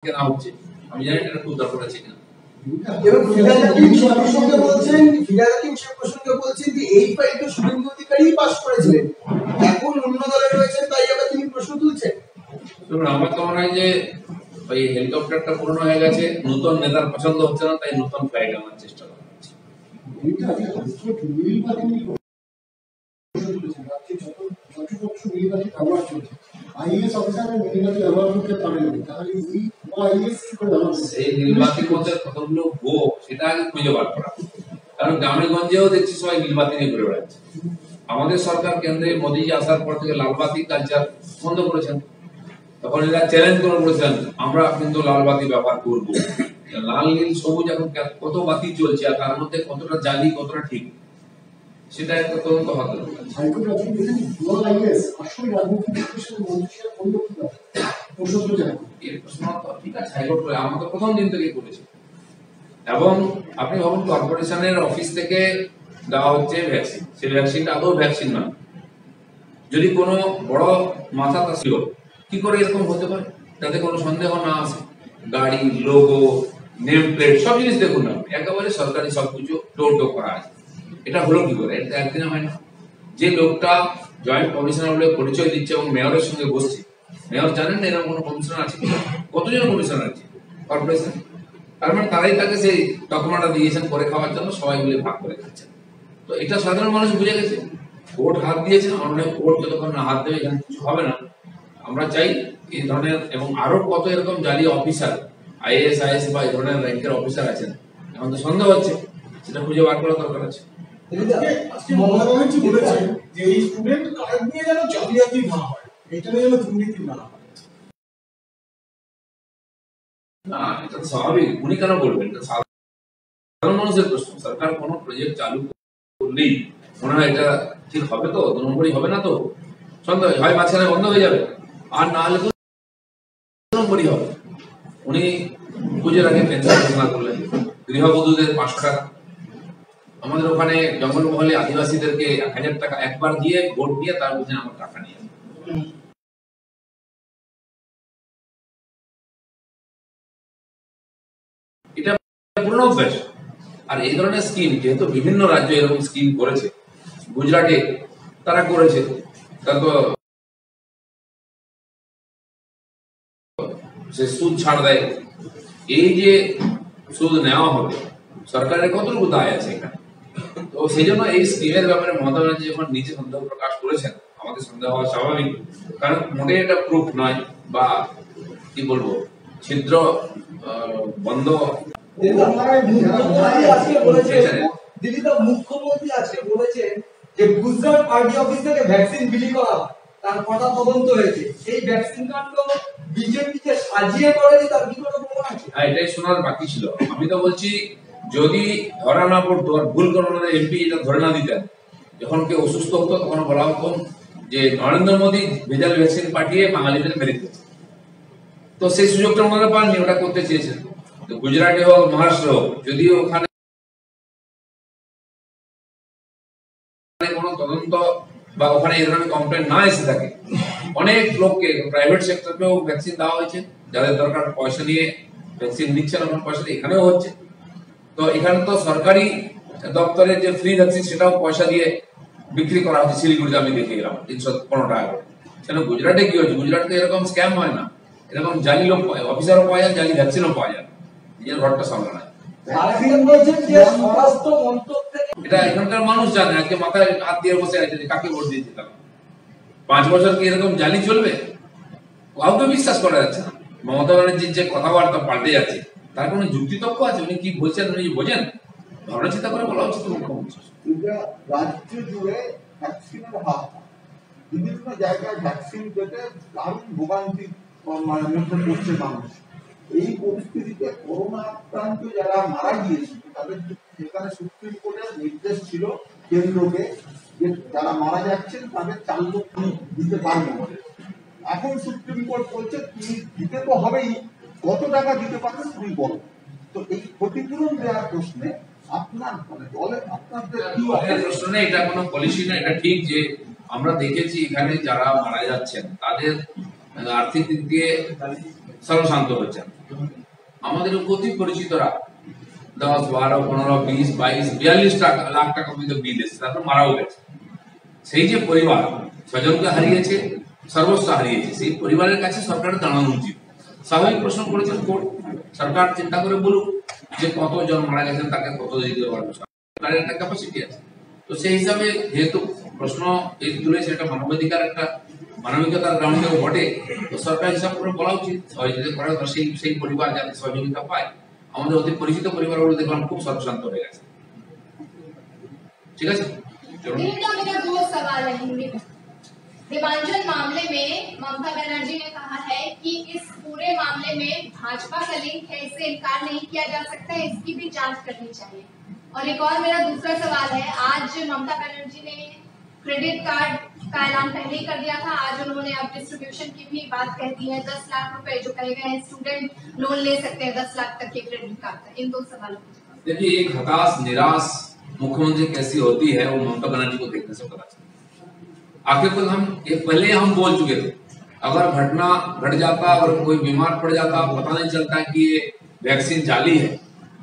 কেনা হচ্ছে, আমি জানি এটা খুব দরকার আছে কিনা। এবং ফিরাদ হাকিম সে প্রসঙ্গে বলছেন যে এই ফাইলটা শুভেন্দু অধিকারী পাস করেছিলেন, এখন অন্য দলে রয়েছেন তাই আবার তিনি প্রশ্ন তুলছেন। আমার তো মনে হয় যে ওই হেলিকপ্টারটা পুরনো হয়ে গেছে, নতুন নেতার পছন্দ হচ্ছে না, তাই নতুন ফ্লাইট আনার চেষ্টা করা হচ্ছে। সেই নীলবাতির মধ্যে কতগুলো ভোগ সেটা আগে খুঁজে বার করা, কারণ গ্রামে গঞ্জেও দেখছি সবাই নীলবাতি নিয়ে ঘুরে বেড়াচ্ছে। আমাদের সরকার কেন্দ্রে মোদীজি আসার পর থেকে লালবাতি কালচার বন্ধ করেছেন, তখন এরা চ্যালেঞ্জ করে বলেছেন আমরা কিন্তু লালবাতি ব্যবহার করবো। লাল নীল সবুজ এখন কত বাতি চলছে আর তার মধ্যে কতটা জালি কতটা ঠিক সেটা একটা তদন্ত হতে হবে। ঠিক আছে, হাইকোর্ট আমাদের প্রথম দিন থেকে করেছে। এবং আপনি ভাবুন কর্পোরেশনের অফিস থেকে দেওয়া হচ্ছে ভ্যাকসিন, সেই ভ্যাকসিনটা আদৌ ভ্যাকসিন না। যদি কোনো বড় মাথা ছিল কি করে এরকম হতে পারে, যাতে কোনো সন্দেহ না আসে। গাড়ি, লোগো, নেম প্লেট সব জিনিস দেখুন না, একেবারে সরকারি সবকিছু টো করা আছে। এটা হলো কি করে? এটা একদিনে হয় না। যে লোকটা জয়েন্ট কমিশনার বলে পরিচয় দিচ্ছে এবং মেয়রের সঙ্গে বসছে, মেয়র জানেন না এরকম কোনো কমিশনার আছে? কতজন কমিশনার আছে কর্পোরেশন? তার মানে তারাই তাকে সেই ডকুমেন্টটা দিয়েছেন করে খাওয়ার জন্য, সবাই মিলে ভাগ করে খাচ্ছেন। তো এটা সাধারণ মানুষ বুঝে গেছে। কোর্ট হাত দিয়েছে, অন্য কোর্ট যতক্ষণ না হাত দেবে এখানে কিছু হবে না। আমরা চাই এই ধরনের এবং আরো কত এরকম জালি অফিসার, আইএএস, আইএস বা এই ধরনের র্যাঙ্কের অফিসার আছেন, এখন তো সন্দেহ হচ্ছে, সেটা খুঁজে বার করা দরকার আছে। না, এটা স্বাভাবিক। উনি কেন বলবেন? এটা সাধারণ মানুষের প্রশ্ন। সরকার কোনো প্রজেক্ট চালু করলেই মনে হয় এটা ঠিক হবে তো, 2 নম্বরই হবে না তো, সন্দেহ হয় মাঝখানে বন্ধ হয়ে যাবে, আর না হলে 2 নম্বরই হবে। উনি পুজোর আগে পেনশন ঘোষণা করলেন, গৃহবধূদের 500 টাকা। আমাদের ওখানে জঙ্গলমহলে আদিবাসীদেরকে 1000 টাকা একবার দিয়ে ভোট দিয়ে তার বুঝে আমার টাকা নিয়ে। এটা পুরনো অভ্যাস। আর এই ধরনের স্কিম যেহেতু বিভিন্ন রাজ্য এরকম স্কিম করেছে, গুজরাটে তারা করেছে, তারপর সে সুদ ছাড় দেয়। এই যে সুদ নেওয়া হবে, সরকারের কতটুকু দায় আছে এখানে? তো সেই জন্য এই স্কিমের ব্যাপারে মমতা ব্যানার্জি যখন নিজে সন্দেহ প্রকাশ করেছেন, আমাদের সন্দেহ হওয়া স্বাভাবিক, কারণ মোটে এটা প্রুফ নয় বা কি বলবো ছিদ্র বন্ধ। মুখ্যমন্ত্রী আজকে বলেছেন যে গুজরাট পার্টি অফিস থেকে ভ্যাকসিন বিলি করা তার কটা তদন্ত হয়েছে, এই ভ্যাকসিন কাণ্ড বিজেপিকে সাজিয়ে করেনি, তার কি কোনো প্রমাণ আছে? এটাই শোনার বাকি ছিল। আমি তো বলছি যদি ধরা না পড়তো আর ভুল করে এমপি এটা ধরে না দিতেন, যখন কেউ অসুস্থ হতো তখন বলা হতো যে নরেন্দ্র মোদী ভেজাল ভ্যাকসিন পাঠিয়ে বাঙালিদের মেরে দিয়েছে। তো সেই সুযোগটা ওনারা পাননি, ওটা করতে চেয়েছেন। তো গুজরাটে হোক, মহারাষ্ট্র হোক, যদিও ওখানে কোনো তদন্ত বা ওখানে এই ধরনের কমপ্লেন না এসে থাকে, অনেক লোককে প্রাইভেট সেক্টরকেও ভ্যাকসিন দেওয়া হয়েছে, যাদের দরকার পয়সা নিয়ে ভ্যাকসিন নিচ্ছেন, আমার পয়সা এখানেও হচ্ছে। তো এখানে তো সরকারি দপ্তরের যে ফ্রি ভ্যাকসিন সেটাও পয়সা দিয়ে বিক্রি করা হচ্ছে। শিলিগুড়িতে আমি দেখে গেলাম 315 টাকা করে। কেন গুজরাটে কি হচ্ছে? গুজরাটে এরকম স্ক্যাম হয় না, এরকম জালি লোক অফিসারও পাওয়া যায়, জালি ভ্যাকসিনও পাওয়া যায়, নিজের ঘরটা সামলানো। এটা এখানকার মানুষ জানে, আজকে মাথায় হাত দিয়ে বসে আছে কাকে ভোট দিয়েছে তারা। 5 বছর কি এরকম জালি চলবে? কাউকে বিশ্বাস করা যাচ্ছে না। মমতা ব্যানার্জির যে কথাবার্তা পাল্টে যাচ্ছে, তার কোনো যুক্তিতক্ক আছে? উনি কি বলছেন উনি বোঝেন? ভাবনা চিন্তা করে বলা উচিত মুখ্যমন্ত্রী। রাজ্য জুড়ে ভ্যাকসিনের হাত, বিভিন্ন জায়গায় ভ্যাকসিন পেতে দারুণ ভোগান্তি মধ্যে পড়ছে মানুষ। এই পরিস্থিতিতে করোনা আক্রান্ত যারা মারা গিয়েছে তাদের সেখানে সুপ্রিম কোর্টের নির্দেশ ছিল কেন্দ্রকে যে যারা মারা যাচ্ছেন তাদের 4 লক্ষ দিতে পারবে বলে। এখন সুপ্রিম কোর্ট বলছে তুমি দিতে তো হবেই, কত টাকা দিতে পারবে তুমি বলো। তো এই ক্ষতিপূরণ দেওয়ার প্রশ্নে আপনার মানে দলের আপনাদের কি প্রশ্ন নেই, এটা কোনো পলিসি না। এটা ঠিক যে আমরা দেখেছি এখানে যারা মারা যাচ্ছেন তাদের আর্থিক দিক দিয়ে সর্বশান্ত হচ্ছেন। আমাদের অতি পরিচিতরা 10, 12, 15, 20, 22, 42 লাখ টাকা পর্যন্ত বিল এসেছে, তারপর মারাও গেছে। সেই যে পরিবার স্বজনকে হারিয়েছে, সর্বস্ব হারিয়েছে, সেই পরিবারের কাছে সরকারের দাঁড়ানো উচিত। স্বাভাবিক প্রশ্ন করেছেন কোর্ট, সরকার চিন্তা করে বলুক যে কতজন মারা গেছেন, তাকে কত দিতে পারবে, সরকারের একটা ক্যাপাসিটি আছে। তো সেই হিসাবে যেহেতু প্রশ্ন এই তুলেছে, একটা মানবাধিকার, একটা মানবিকতার গ্রাউন্ডেও বটে, তো সরকার হিসাব করে বলা উচিত সহযোগিতা করা, সেই পরিবার যাতে সহযোগিতা পায়। আমাদের অতি পরিচিত পরিবারগুলো দেখলাম খুব সর্বশান্ত হয়ে গেছে। ঠিক আছে, मेरा दो सवाल है हिंदी में। देवांचल मामले में ममता बनर्जी ने कहा है कि इस पूरे मामले में भाजपा का लिंक है, इससे इनकार नहीं किया जा सकता है, इसकी भी जांच करनी चाहिए। और एक और मेरा दूसरा सवाल है, आज ममता बनर्जी ने क्रेडिट कार्ड का ऐलान पहले ही कर दिया था, आज उन्होंने अब डिस्ट्रीब्यूशन की भी बात कह दी है। 10 लाख रुपए जो कहे गए हैं, स्टूडेंट लोन ले सकते हैं 10 लाख तक के क्रेडिट कार्ड का। इन दो सवालों को देखिए, एक हताश निराश मुख्यमंत्री कैसी होती है वो ममता बनर्जी को देखने से पता चलता है। आखिर तक पहले हम बोल चुके थे, अगर घटना घट जाता और कोई बीमार पड़ जाता, पता नहीं चलता कि ये वैक्सीन जाली है,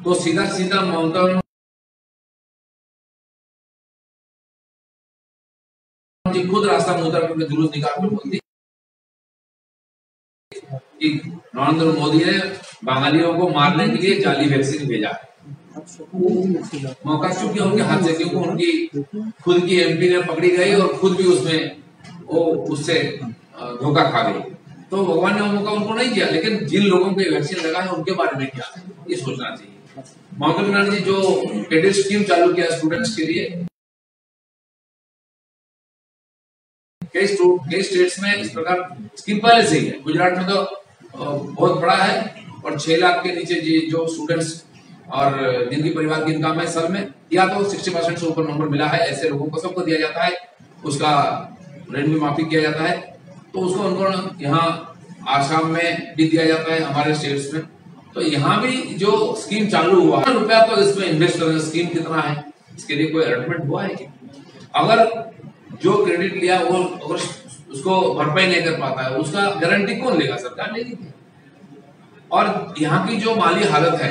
तो सीधा सीधा ममता खुद रास्ता में उतर करके जुलूस निकाल कर बोलती कि नरेंद्र मोदी ने बांगालियों को मारने के लिए जाली वैक्सीन भेजा है। मौका चूंकि उनके हाथ से, क्योंकि उनकी खुद की एमपी ने पकड़ी गई और खुद भी उसमें वो उससे धोखा खा गई, तो भगवान ने वो मौका उनको नहीं दिया। लेकिन जिन लोगों को वैक्सीन लगा है उनके बारे में क्या है ये सोचना चाहिए। ममता बनर्जी जो क्रेडिट स्कीम चालू किया स्टूडेंट्स के लिए, कई स्टेट्स में इस प्रकार स्कीम पहले से ही है। गुजरात में तो बहुत बड़ा है, और 6 लाख के नीचे जो स्टूडेंट्स और जिनकी परिवार की इनकम है साल में या तो 60% से ऊपर नंबर मिला है, ऐसे लोगों को सबको दिया जाता है, उसका ऋण भी माफी किया जाता है। तो उसको उनको यहाँ आसाम में भी दिया जाता है, हमारे स्टेट्स में। तो यहाँ भी जो स्कीम चालू हुआ है, रुपया तो इसमें इन्वेस्ट करने, स्कीम कितना है इसके लिए कोई अलॉटमेंट हुआ है क्या? अगर जो क्रेडिट लिया वो अगर उसको भरपाई नहीं कर पाता है, उसका गारंटी कौन लेगा? सरकार लेगी। और यहाँ की जो माली हालत है,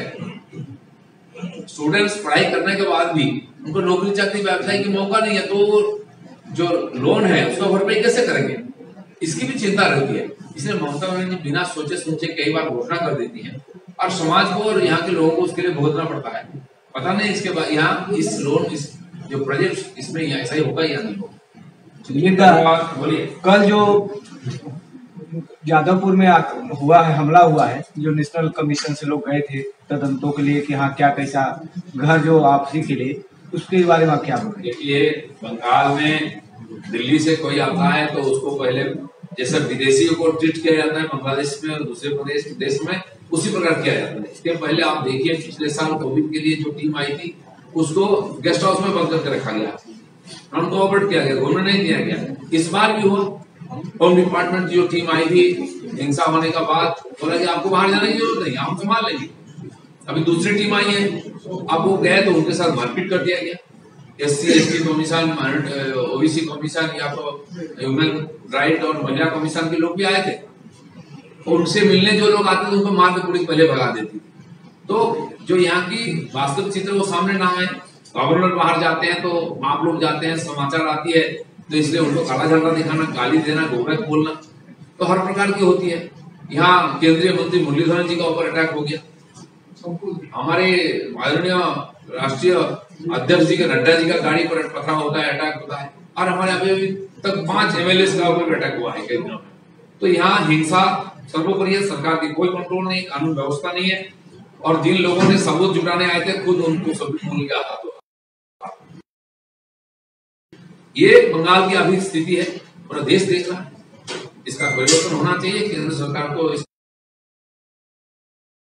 स्टूडेंट्स पढ़ाई करने के बाद भी उनको नौकरी चाकरी व्यवसाय की मौका नहीं है, तो जो लोन है उसका भरपाई कैसे करेंगे, इसकी भी चिंता रहती है। इसलिए ममता बनर्जी बिना सोचे समझे कई बार घोषणा कर देती है, और समाज को और यहाँ के लोगों को उसके लिए भुगतना पड़ता है। पता नहीं इसके बाद यहाँ इस लोन, इस जो प्रोजेक्ट, इसमें ऐसा ही होगा या नहीं होगा। बोलिए, कल जो जादवपुर में हुआ है, हमला हुआ है, जो नेशनल कमीशन से लोग गए थे तदंतों के लिए कि हाँ क्या कैसा घर जो आपसी के लिए, उसके बारे में आप क्या बोलेंगे? देखिए, बंगाल में दिल्ली से कोई आता है तो उसको पहले जैसे विदेशियों को ट्रीट किया जाता है बांग्लादेश में और दूसरे देश में, उसी प्रकार किया जाता है। इसके पहले आप देखिए, पिछले साल कोविड के लिए जो टीम आई थी उसको गेस्ट हाउस में बंद करके रखा गया, नॉन कोऑपरेट किया गया, घूमने नहीं दिया गया। इस बार भी हुआ, होम डिपार्टमेंट जो टीम आई थी, हिंसा होने का बाद बोला कि आपको बाहर जाने की जरूरत नहीं, हम संभाल लेंगे। अभी दूसरी टीम आई है, अब वो गए तो उनके साथ मारपीट कर दिया गया। SC ST commission, OBC commission या तो ह्यूमन राइट और महिला कमीशन के लोग भी आए थे, उनसे मिलने जो लोग आते थे उनको मार के पुलिस पहले भगा देती थी। तो जो यहाँ की वास्तविक चित्र वो सामने ना आए। गवर्नर बाहर जाते हैं तो आप लोग जाते हैं, समाचार आती है तो इसलिए उनको काला झंडा दिखाना, गाली देना, गोबैक बोलना तो हर प्रकार की होती है। यहाँ केंद्रीय मंत्री मुरलीधरन जी का ऊपर अटैक हो गया, हमारे माननीय राष्ट्रीय अध्यक्ष जी का, नड्डा जी का गाड़ी पर पथराव होता है, अटैक होता है, और हमारे अभी तक 5 MLA का ऊपर अटैक हुआ है कई दिनों में। तो यहाँ हिंसा सर्वोपरि है, सरकार की कोई कंट्रोल नहीं, कानून व्यवस्था नहीं है, और जिन लोगों ने सबूत जुटाने आए थे खुद उनको सबूत मिल गया था। तो ये बंगाल की अभी स्थिति है, पूरा देश देख रहा है, इसका परिवर्तन होना चाहिए। केंद्र सरकार को